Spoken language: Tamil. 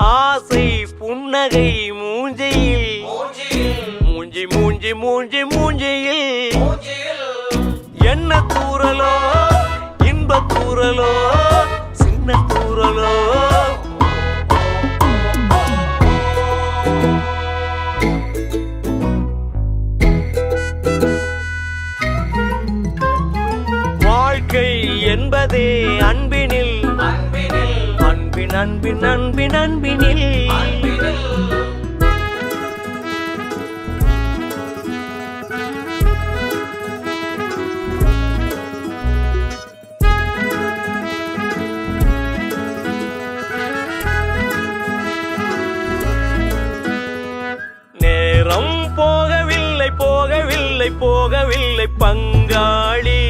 ஆசை புன்னகை மூஞ்சையில் மூஞ்சி மூஞ்சி மூஞ்சி மூஞ்சியில் என்ன தூரலோ இன்ப தூரலோ சின்ன தூரலோ வாழ்க்கை என்பதே அன்பினில் அன்பின் அன்பின் அன்பின் அன்பினில் நேரம் போகவில்லை போகவில்லை போகவில்லை பங்காளி